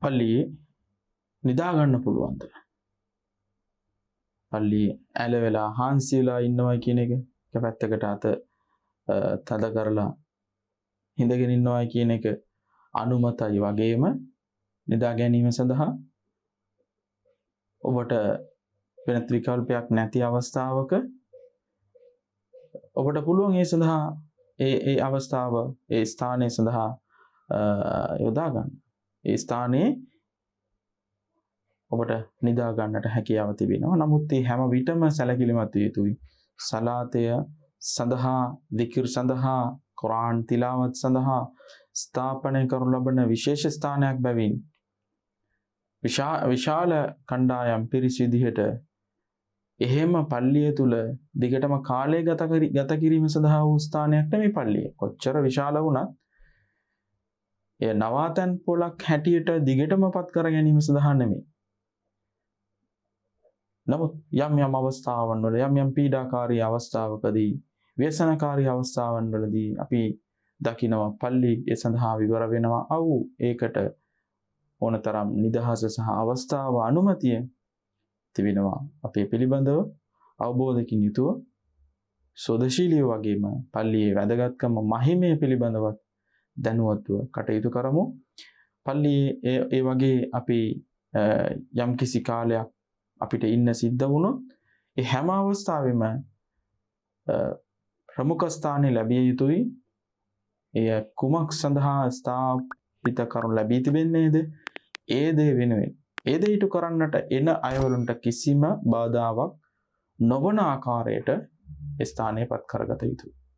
පල්ලියේ නිදා ගන්න පුළුවන්ද? පල්ලියේ ඇල වෙලා හාන්සි වෙලා ඉන්නවා කියන එක පැත්තකට අත තද කරලා හිඳගෙන ඉන්නවා කියන එක අනුමතයි වගේම නිදා ගැනීම සඳහා ඔබට වෙන විකල්පයක් නැති අවස්ථාවක ඔබට පුළුවන් ඒ සඳහා ඒ අවස්ථාව ඒ ස්ථානයේ සඳහා යොදා ගන්න. ඒ ස්ථානයේ ඔබට නිදා ගන්නට හැකියාව තිබෙනවා. නමුත් මේ හැම විටම සැලකිලිමත් විය යුතුයි. සලාතය සඳහා, දිකිර් සඳහා, කුරාන් තිලාවත් සඳහා ස්ථාපනය කරනු ලබන විශේෂ ස්ථානයක් බැවින් විශාල කණ්ඩායම් පිරිස විදිහට එහෙම පල්ලිය තුල දිගටම කාලය ගත කිරීම සඳහා වූ ස්ථානයක් නෙමෙයි පල්ලිය. කොච්චර විශාල වුණත් එය නවාතැන් පොලක් හැටියට දිගටම පත් කර ගැනීම සඳහා නෙමෙයි. නමුත් යම් අවස්ථාවන් වල යම් පීඩාකාරී අවස්ථාවකදී ව්‍යසනකාරී අවස්ථාවන් වලදී අපි දකිනවා පල්ලි ඒ සඳහා විවර වෙනවා. ඒකට ඕනතරම් නිදහස සහ අවස්ථාව අනුමැතිය තිබෙනවා. අපේ පිළිබඳව අවබෝධකින් යුතුව සෝදශීලීව වගේම පල්ලියේ වැදගත්කම මහිමය පිළිබඳව දැනුවත්ව කටයුතු කරමු. පල්ලියේ ඒ වගේ අපි යම් කිසි කාලයක් අපිට ඉන්න සිද්ධ වුණොත් ඒ හැම අවස්ථාවෙම ප්‍රමුඛ ස්ථානෙ ලැබිය යුතුයි. එය කුමක් සඳහා ස්ථාපිත කරනු ලැබී තිබෙන්නේද? ඒ දේ වෙනුවෙන් ඒ දේ ඉටු කරන්නට එන අයවලුන්ට කිසිම බාධාවක් නොවන ආකාරයට ස්ථානයපත් කරගත යුතුයි.